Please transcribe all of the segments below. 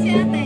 si ate.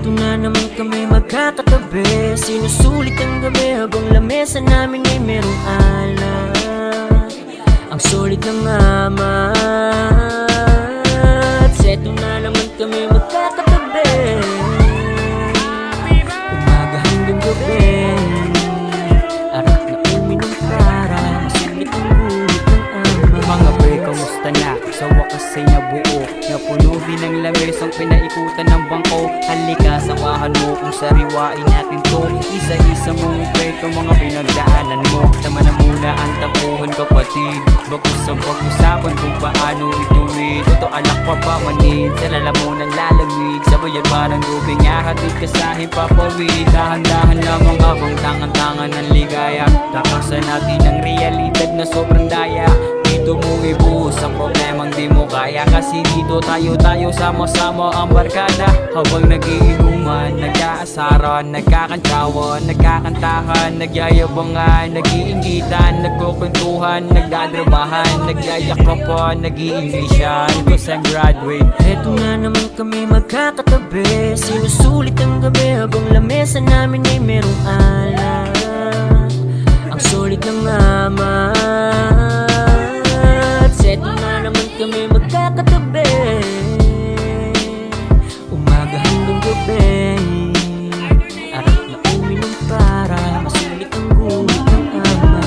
Eto na naman kami magkakatabi, sinusulit ang gabi habang lamesa namin ay merong alak. Ang solid ng amat. Eto na naman kami magkakatabi, umaga hanggang gabi. Arap na uminom para masulit ang gulit ng ama. Mga pre, kamusta na? Sa wakas ay nabuo, napuno din ang lamesang pinaikutan ng bangko. Halika, samahan mo kung sariwain natin to. Isa-isa mong kwento, mga pinagdaanan mo. Tama na muna ang tampuhan, kapatid. Bagus ang pag-usapan kung paano ituwid. Ito alak pa ba manid, sa lalamunan lalamig. Sabayan parang lubing, ahatid ka sa hipapawid. Dahan-dahan lamang habang tangan-tangan ng ligaya. Takasan natin ang realidad na sobrang daya. Dito mo ibuhos ang problemang di mo kaya, kasi dito tayo sama-sama ang barkada. Habang nagiinuman, nag-aasaran, nagkakantsawan, nagkakantahan, nagyayabangan, nag-iingitan, nagkukwentuhan, nagdadramahan, nagyayakrapan, nag-iinglisyan, cause I'm graduate. Eto na naman kami magkakatabi, sinusulit ang gabi habang lamesa namin ay merong alak. Ang solid ng amat. Eto na naman kami magkakatabi, umaga hanggang gabi. Arap na uminom para masulit ang gulit ng ama.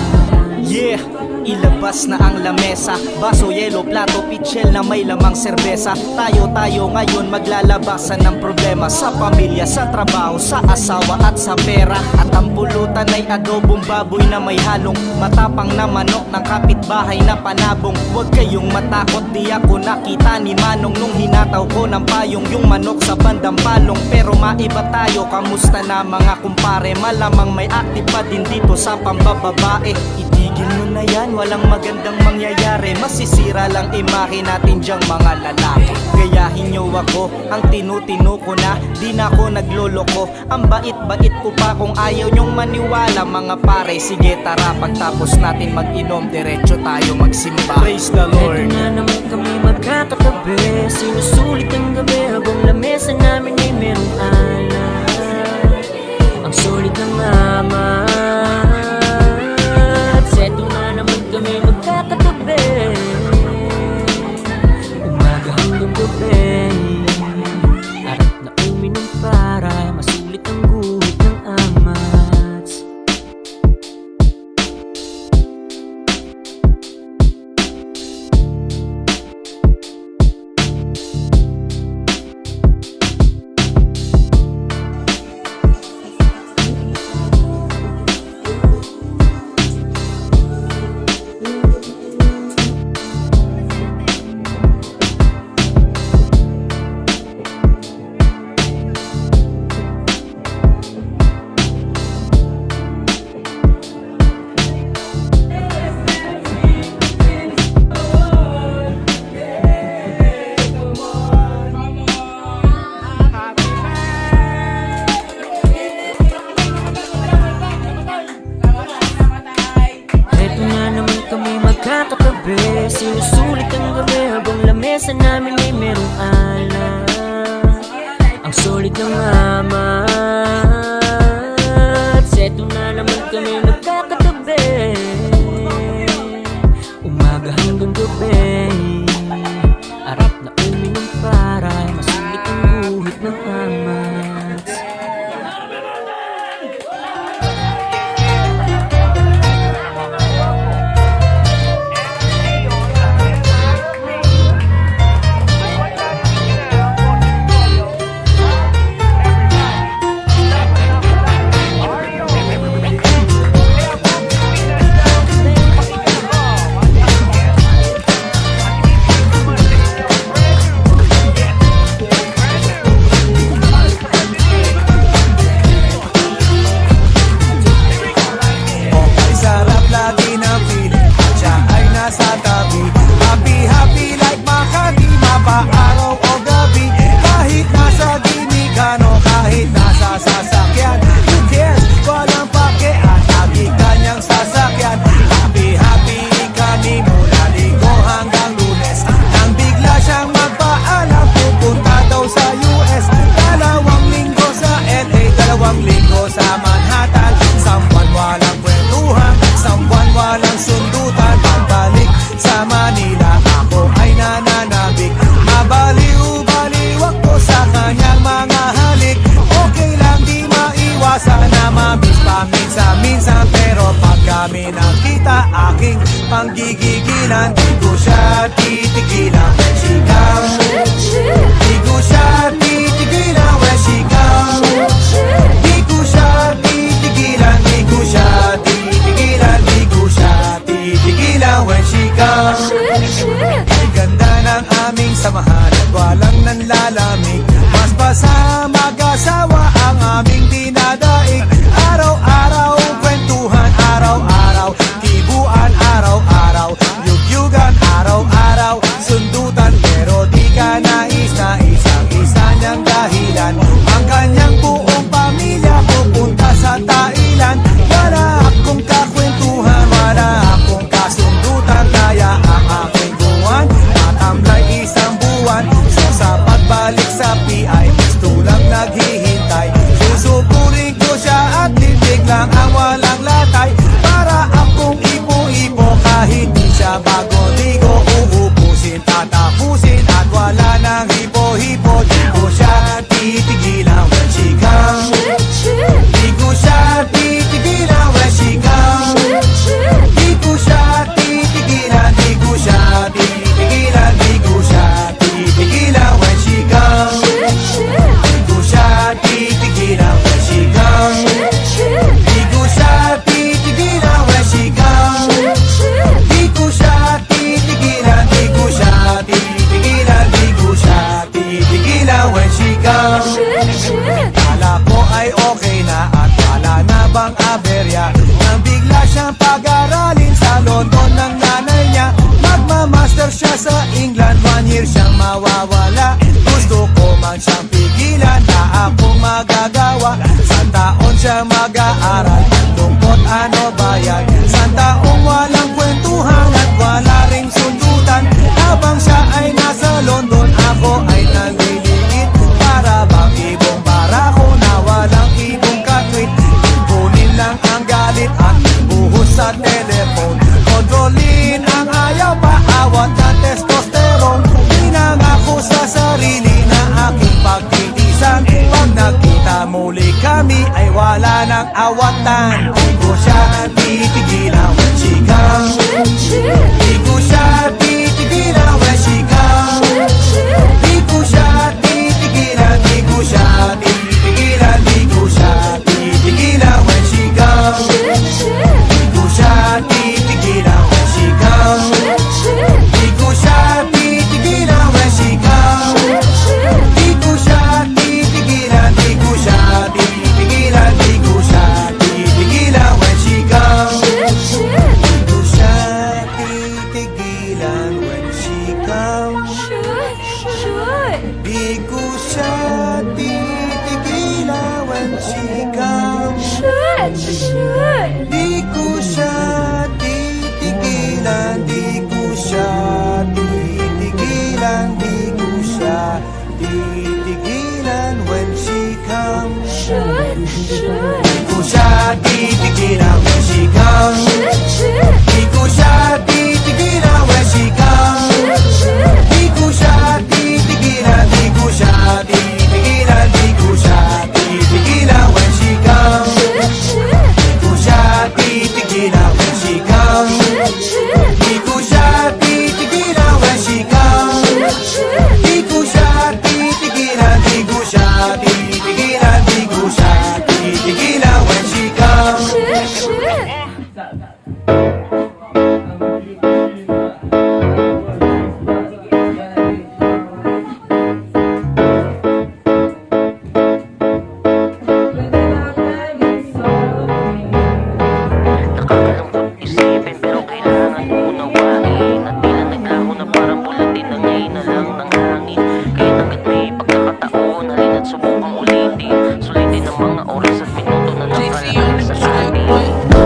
Yeah! Ilabas na ang lamesa, baso, yelo, plato, pitchel na may lamang serbesa. Tayo ngayon maglalabasan ng problema sa pamilya, sa trabaho, sa asawa at sa pera. At ang pulutan ay adobong baboy na may halong matapang na manok ng kapitbahay na panabong. Huwag kayong matakot, di ako nakita ni Manong nung hinataw ko ng payong yung manok sa bandang palong. Pero maiba tayo, kamusta na mga kumpare? Malamang may active pa din dito sa pambababae. Itigil nyo na yan, walang magandang mangyayari. Masisira lang imahe natin dyang mga lalaki. Gayahin nyo ako, ang tinutino ko na, di na ako nagloloko. Ang bait-bait ko pa kung ayaw nyong maniwala mga pare. Sige tara, pagtapos natin mag-inom, diretso tayo magsimba. Praise the Lord. Eto na naman kami magkakatabi, sinusulit ang gabi habang lamesa namin ay merong alak. Ang solid ng amat. Eto na naman kami magkakatabi, umaga hanggang gabi. Arap na uminom para masulit ang gulit ng amats. Sinusulit ang gabi habang lamesa namin ay merong alak. Ang solid ng amat. Eto na naman kami magkakatabi, umaga hanggang gabi. Arap na uminom para masulit ang guhit ng amats. titigilan, di ko siya titigilan. She comes, di ko siya titigilan. When she comes, di ko siya titigilan, di ko siya titigilan, di ko siya titigilan. When she comes, ay ganda ng aming samahan at walang nanlalamig. Mas basa mag-asawa ang aming dinadaig. Araw-araw kwentuhan, araw-araw kibuan, araw-araw yugyugan, araw-araw sundutan. Pero di ka nais na isang-isa niyang dahilan. Ang kanyang buong pamilya pupunta sa Thailand. Wala akong kakwentuhan, wala akong kasundutan. Kaya ang aking buwan matamlay isang buwan. So sa pagbalik sa PI, gusto lang naghihintay. Susupurin ko siya at titig lang ang walang latay. Para akong ipo-ipo kahit di siya bago, di ko uubusin, tatapusin at wala nang hipo-hipo. Di ko siya titigilan when she comes, di ko siya titigilan when she comes. Di ko siya titigilan, di ko siya titigilan, di ko siya titigilan when she comes. Di ko siya titigilan when she comes. Di ko siya titigilan when she comes. Di ko siya titigilan, di ko siya titigilan, di ko siya titigilan when she comes. Kala ko ay okay na at wala na bang aberya, nang bigla siyang pag-aralin sa London ng nanay niya. Magmamaster siya sa England, 1 year siyang mawawala. Gusto ko man siyang pigilan, na akong magagawa. Sa taon siya mag-aaral, lungkot ano ba yan? Sa taong walang kwentuhan at wala ring sundutan. Habang siya ay nasa London, ako ay nanliligit. Para bang ibong barako na walang ibong katwit. Ipunin lang ang galit at buhos sa telepon. Kontrolin ang ayaw, paawat na testosterone. Pinangako sa sarili na aking pagtitisan. Pag nakita muli kami ay wala nang awatan. Di ko siya titigilan when she comes. Di ko siya titigilan when she comes. Di ko siya titigilan, di ko siya titigilan, di ko siya titigilan when she comes. Di ko siya titigilan when she comes. Di ko siya titigilan when she comes. Di ko siya titigilan, di ko siya titigilan, di ko siya titigilan when she comes. Di ko siya titigilan when she comes. Di ko siya titigilan when she comes. Di ko siya titigilan, di ko siya titigilan, di ko siya titigilan when she comes. Di ko siya titigilan when she comes. Di ko siya titigilan when she comes. Di ko siya titigilan, di ko siya titigilan, di ko siya titigilan when she comes. Di ko siya titigilan when she comes. Di ko siya titigilan when she comes. Di ko siya titigilan, di ko siya titigilan, di ko siya titigilan when she comes. Nakakalungkot isipin pero kailangan unawain. At tila naglaho na parang bulatin na ngayon na lang ng hangin. Kaya hanggat may pagkakataon, halin at subukang ulitin. Sulitin ang mga oras at minuto na nakalain sa atin.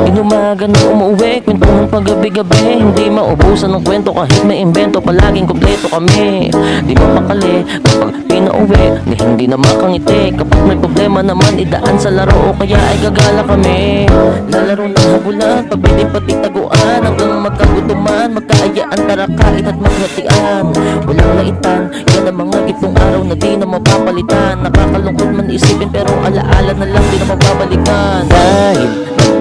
Inumaga na umuwi, kwentuhan paggabi-gabi. Hindi maubusan ng kwento kahit may invento. Palaging kompleto kami, di mapakali kapag pinauwi ni hindi na makangiti. Kapag may problema naman idaan sa laro o kaya ay gagala kami. Lalaro ng habulan, pabiling pati taguan. Hanggang magkagutuman, magkaayaan, tara kain at maghatian. Walang laitan, yan ang mga gitong araw na di na mapapalitan. Nakakalungkot man isipin pero alaala na lang di na mapabalikan. Dahil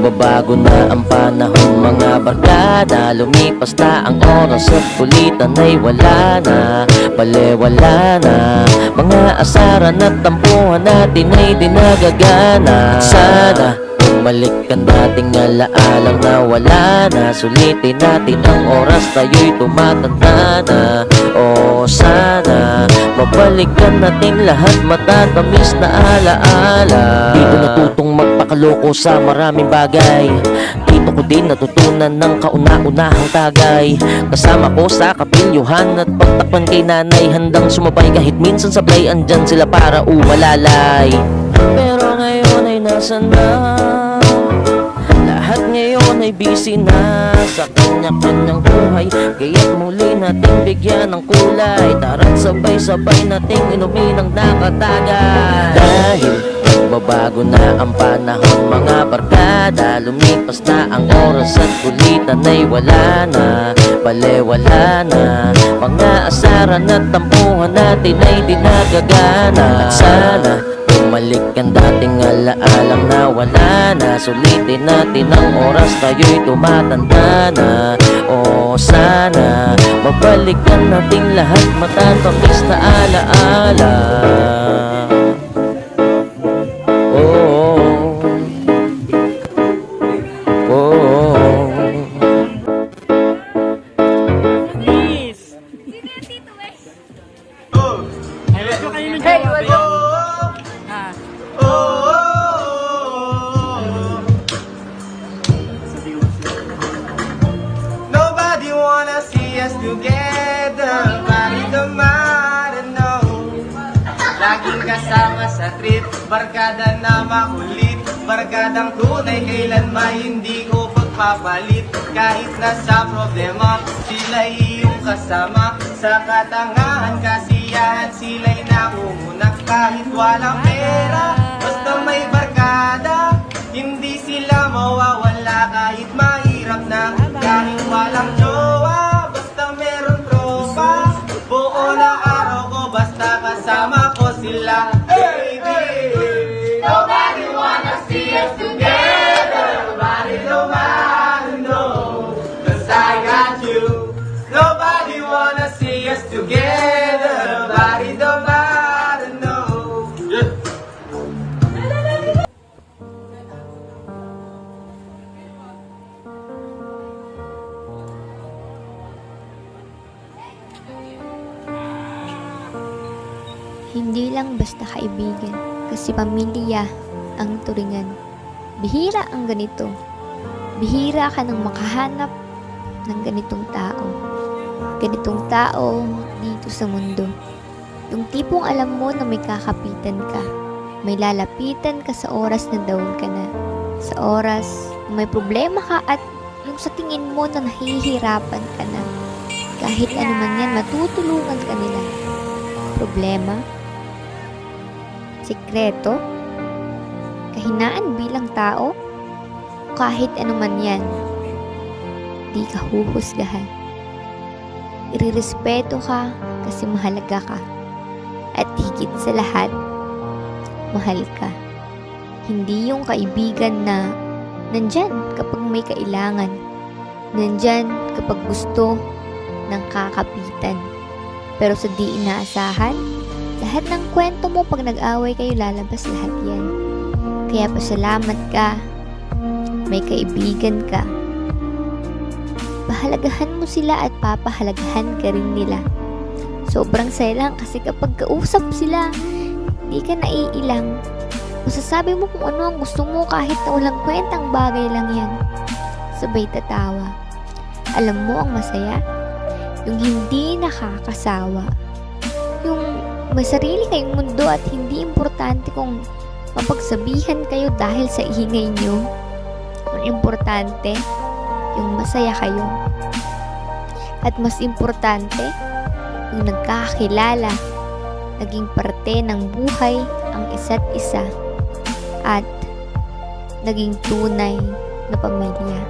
Nagbabago na ang panahon mga barkada, lumipas na ang oras at kulitan ay wala na, balewala na. Mga asaran at tampuhan natin ay di nagagana. Sana bumalik ang dating alaalang nawala na. Sulitin natin ang oras, tayo'y tumatanda na. O sana mabalikan natin lahat matatamis na alaala. Dito natutong magpakaloko sa maraming bagay. Dito ko din natutunan ng kauna-unahang tagay. Kasama ko sa kapilyuhan at pagtakpan kay nanay, handang sumabay kahit minsan sablay. Andyan sila para umalalay. Pero ngayon ay nasan na? Lahat ngayon ay busy na sa kanya-kanyang buhay. Kaya't muli nating bigyan ng kulay. Tara't sabay-sabay nating inumin ang nakatagal. Dahil nagbabago na ang panahon mga barkada, lumipas na ang oras at kulitan ay wala na, balewala na. Mga asaran at tampuhan natin ay di nagagana. At sana bumalik ang dating alaalang nawala na. Sulitin natin ang oras, tayo'y tumatanda na. O sana mabalikan natin lahat matatamis na alaala. Oh, oh, oh. Nobody wanna see us together, bakit naman no? Laging kasama sa trip, barkada na makulit, barkadang tunay kailanman hindi ko pagpapalit. Kahit nasa problema, sila'y iyong kasama. Sa katangahan, kasiyahan, sila'y nangunguna. Kahit walang pera, basta may barkada, hindi sila mawawala. Kahit mahirap na, kahit walang jowa, basta meron tropa. Buo na araw ko, basta kasama ko sila. Baby, nobody wanna see us together, nobody know, 'cause I got you. Nobody wanna see us together, nobody know. Yeah. Hindi lang basta kaibigan, kasi pamilya ang turingan. Bihira ang ganito. Bihira ka nang makahanap ng ganitong tao. Ganitong tao dito sa mundo. Yung tipong alam mo na may kakapitan ka. May lalapitan ka sa oras na down ka na. Sa oras na may problema ka at yung sa tingin mo na nahihirapan ka na. Kahit ano man yan, matutulungan ka nila. Problema? Sikreto? Kahinaan bilang tao? Kahit ano man yan, di ka huhusgahan. Irirespeto ka kasi mahalaga ka. At higit sa lahat, mahal ka. Hindi yung kaibigan na nandyan kapag may kailangan. Nandyan kapag gusto ng kakapitan. Pero sa di inaasahan, lahat ng kwento mo pag nag-away kayo, lalabas lahat yan. Kaya pasalamat ka, may kaibigan ka. Pahalagahan mo sila at papahalagahan ka rin nila. Sobrang saya lang kasi kapag kausap sila, hindi ka naiilang. Masasabi mo kung ano ang gusto mo kahit na walang kwentang bagay lang yan. Sabay tatawa. Alam mo ang masaya? Yung hindi nakakasawa. Yung may sarili kayong mundo at hindi importante kung mapagsabihan kayo dahil sa ingay nyo. Ang importante, yung masaya kayo. At mas importante, yung nagkakakilala, naging parte ng buhay ang isa't isa, at naging tunay na pamilya.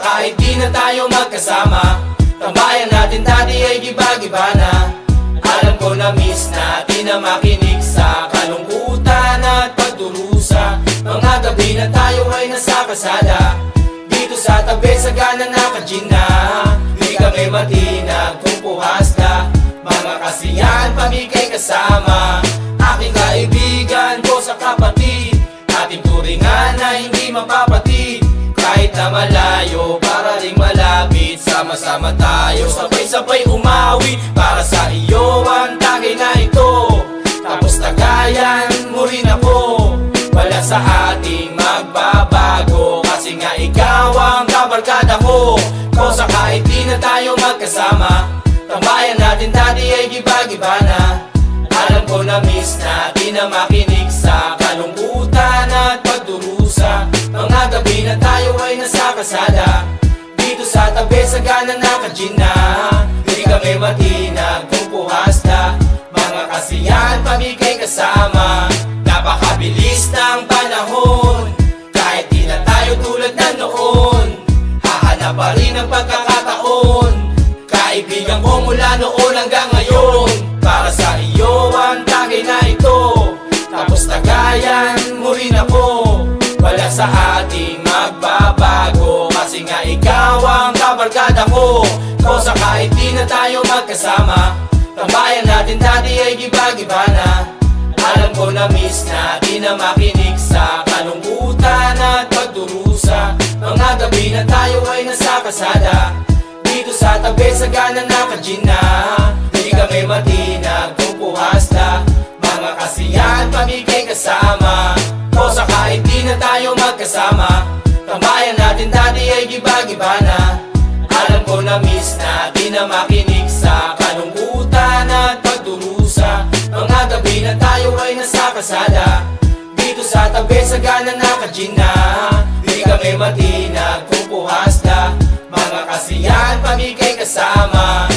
kahit di na tayo magkasama, tambayan natin dati ay giba-giba na. Alam ko na miss natin na makinig sa kalungkutan at pagdurusa. Mga gabi na tayo ay nasa kasada, dito sa tabi sa gana naka-gin na. Di kami matinag kung puhas na, mga kasiyahan pamigay kasama. Aking kaibigan ko sa kapatid, ating turingan na hindi mapapatid. Kahit na malayo, para ring malapit, sama-sama tayo, sabay-sabay umawi. Para sa iyo ang tagay na ito, tapos tagayan mo rin ako. Wala sa ating magbabago, kasi nga ikaw ang kabarkada ko. Kosa kahit di na tayo magkasama, tambayan natin dati ay giba-giba na. Alam ko na miss natin na makinig sa kalungkutan at pagdurusa. Mga gabi na tayo ay nasa kasada, dito sa tabi sa gana naka-gin na. Di kami matinag kung puhas na, mga kasiyahan pamigay kasama. Napakabilis ng panahon, kahit di na tayo tulad na noon. Hahanap pa rin ang pagkakataon, kaibigan ko mula noon hanggang ngayon. Para sa iyo ang tagay na ito, tapos tagayan mo rin ako. Wala sa ating magbabago, kasi nga ikaw ang kabarkada ko. Kosa kahit di na tayo magkasama, tambayan natin dati ay giba-giba na. Alam ko na miss natin na makinig sa kalungkutan at pagdurusa. Mga gabi na tayo ay nasa kasada, dito sa tabi sa gana naka-gin na. Di kami matinag kung puhas na, mga kasiyahan pamigay kasama. Kosa kahit di na tayo magkasama, tambayan natin dati ay giba-giba na. Alam ko na miss natin na makinig sa kalungkutan at pagdurusa. Mga gabi na tayo ay nasa kasada, dito sa tabi sa gana naka-gin na. Di kami matinag kung puhas na, mga kasiyahan pamigay kasama.